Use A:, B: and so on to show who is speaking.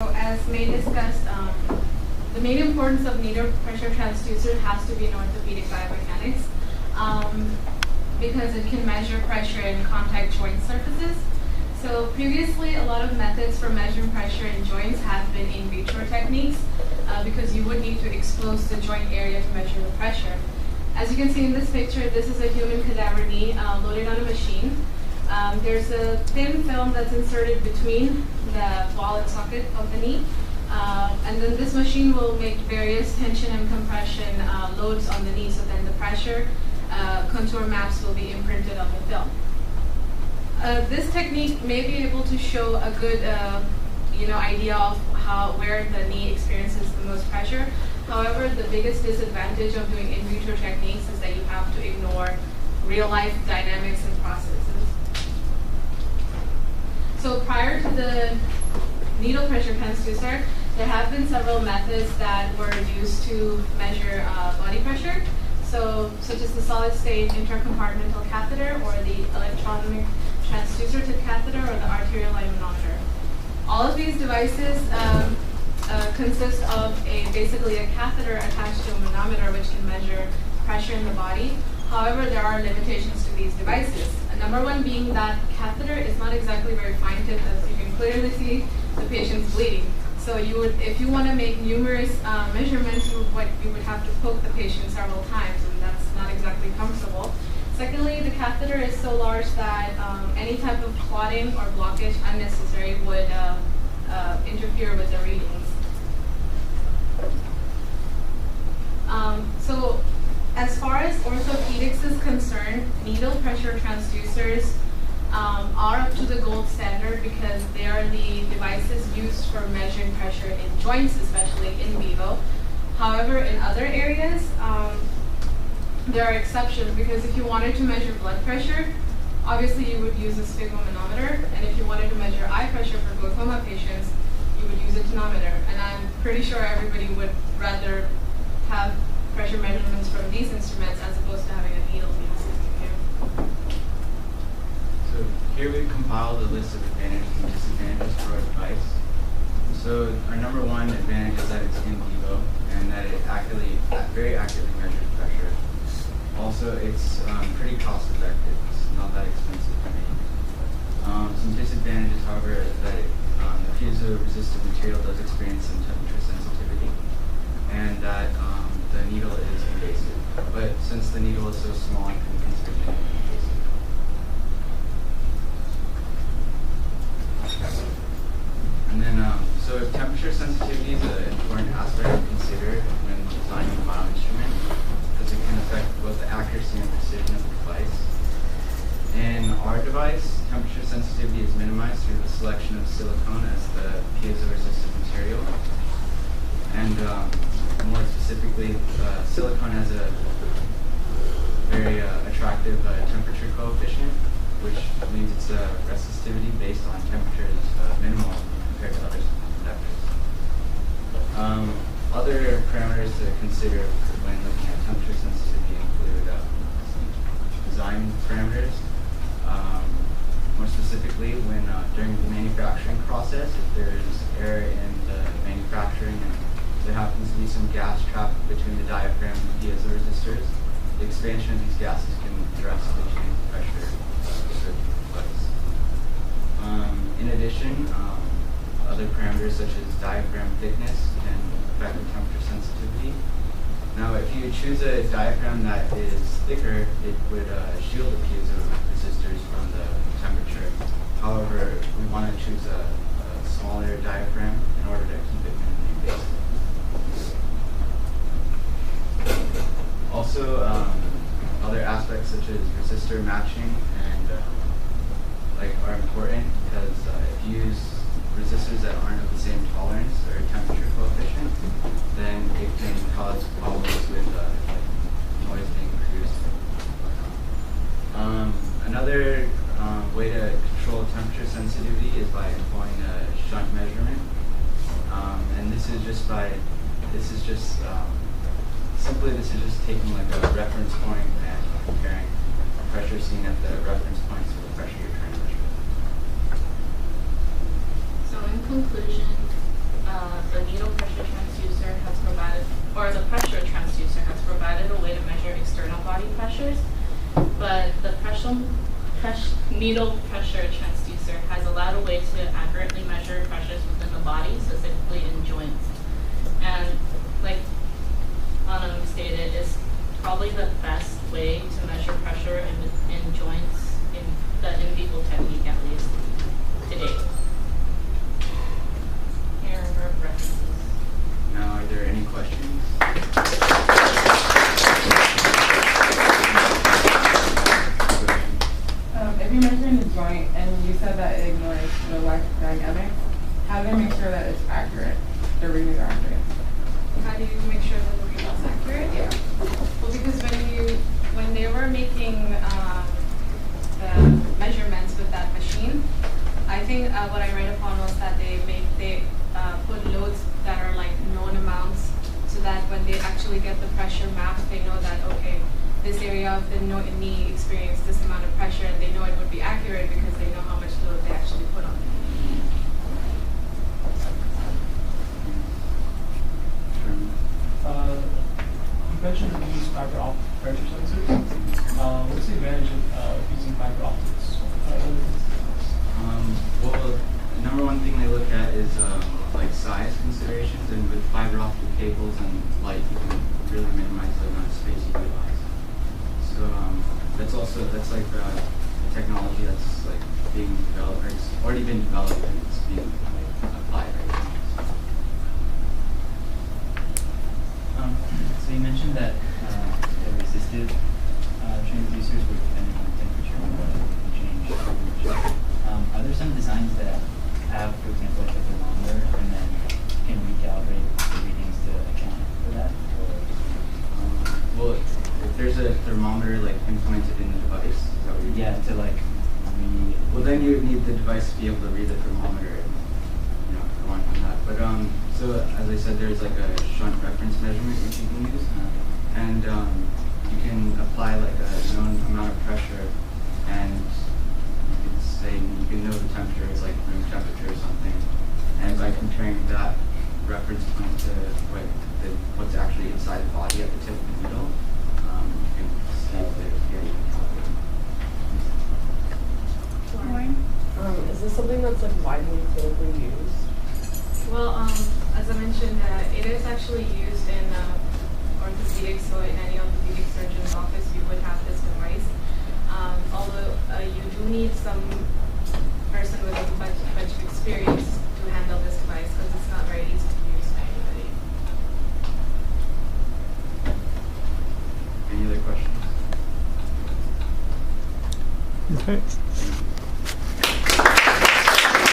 A: As May discussed, the main importance of needle pressure transducer has to be in orthopedic biomechanics because it can measure pressure in contact joint surfaces. So previously, a lot of methods for measuring pressure in joints have been in vitro techniques because you would need to expose the joint area to measure the pressure. As you can see in this picture, this is a human cadaver knee loaded on a machine. There's a thin film that's inserted between the ball and socket of the knee. And then this machine will make various tension and compression loads on the knee, so then the pressure contour maps will be imprinted on the film. This technique may be able to show a good idea of where the knee experiences the most pressure. However, the biggest disadvantage of doing in vitro techniques is that you have to ignore real-life dynamics and processes. So prior to the needle pressure transducer, there have been several methods that were used to measure body pressure, such as the solid-state intercompartmental catheter, or the electronic transducer tip catheter, or the arterial line manometer. All of these devices consist of basically a catheter attached to a manometer, which can measure pressure in the body. However, there are limitations to these devices. Number one being that catheter is not exactly very fine-tipped, as you can clearly see the patient's bleeding. So if you want to make numerous measurements, you would have to poke the patient several times, and that's not exactly comfortable. Secondly, the catheter is so large that any type of clotting or blockage unnecessary would interfere with the readings. So as far as orthopedics is concerned, needle pressure transducers are up to the gold standard because they are the devices used for measuring pressure in joints, especially in vivo. However, in other areas, there are exceptions, because if you wanted to measure blood pressure, obviously you would use a sphygmomanometer, and if you wanted to measure eye pressure for glaucoma patients, you would use a tonometer. And I'm pretty sure everybody would rather have pressure measurements from these instruments as opposed to having a needle being sticking here.
B: So here we've compiled a list of advantages and disadvantages for our device. So our number one advantage is that it's in vivo and that it very accurately measures pressure. Also, it's pretty cost effective. It's not that expensive to make. Some disadvantages, however, is that the piezo-resistive material does experience some temperature sensitivity, and that the needle is invasive. But since the needle is so small, it can be considered invasive. And then, so if temperature sensitivity is an important aspect to consider when designing a bioinstrument, because it can affect both the accuracy and precision of the device. In our device, temperature sensitivity is minimized through the selection of silicone as the piezo-resistive material. And more specifically, silicone has a very attractive temperature coefficient, which means its resistivity based on temperature is minimal compared to other conductors. Other parameters to consider when looking at temperature sensitivity include design parameters. More specifically, when during the manufacturing process, if there's error in the manufacturing and there happens to be some gas trapped between the diaphragm and the piezo resistors, the expansion of these gases can drastically change the pressure of a certain device. In addition, other parameters such as diaphragm thickness can affect the temperature sensitivity. Now, if you choose a diaphragm that is thicker, it would shield the piezo resistors from the temperature. However, we want to choose a smaller diaphragm in order to keep it minimally invasive. Also, other aspects such as resistor matching and are important, because if you use resistors that aren't of the same tolerance or temperature coefficient, then it can cause problems with noise being produced. Another way to control temperature sensitivity is by employing a shunt measurement, and this is just taking like a reference point and comparing pressure seen at the reference point to the pressure you're trying to measure.
A: So in conclusion,
C: needle pressure transducer has allowed a way to accurately measure pressures within the body, specifically in joints. And like Anam stated, is probably the best way to measure pressure in joints in the in vivo technique, at least to date. Here are references.
B: Now, are there any questions?
D: If you're measuring the joint and you said that it ignores the electrodynamics, how do you make sure that it's accurate? The readings are accurate.
A: How do you make sure that the reading is accurate?
D: Yeah.
A: Well, because when they were making the measurements with that machine, I think what I read upon was that they put loads that are like known amounts, so that when they actually get the pressure mapped, they know that okay, this area of the knee experienced this amount of pressure, and they know it would be accurate because they know how much load they actually put on it.
E: You mentioned that you use fiber optic pressure sensors. What's the advantage of using fiber optics?
B: Well, the number one thing they look at is like size considerations, and with fiber optic cables and light, you can really minimize the amount of space you utilize. So that's like the technology that's like being developed, or it's already been developed and it's being applied right now.
F: So you mentioned that the resistive transducers were dependent on temperature and what can change temperature. Are there some designs that have, for example, like a thermometer and then can recalibrate the readings to account for that?
B: Well, if there's a thermometer like implemented in the device, is that what you mean?
F: Yeah, to like
B: Well, then you would need the device to be able to read the thermometer and go on from that. But so as I said, there's like a shunt reference measurement which you can use, and you can apply like a known amount of pressure, and you can say you can know the temperature is like room temperature or something, and by comparing that reference point to what's actually inside the body at the tip of the needle, you can see if there's getting
G: Is this something that's like widely clinically used?
A: Well, as I mentioned, it is actually used in orthopedics, so in any orthopedic surgeon's office, you would have this device. Although you do need some person with a bunch of experience to handle this device, because it's not very easy to use by anybody.
B: Any other questions?
H: Okay.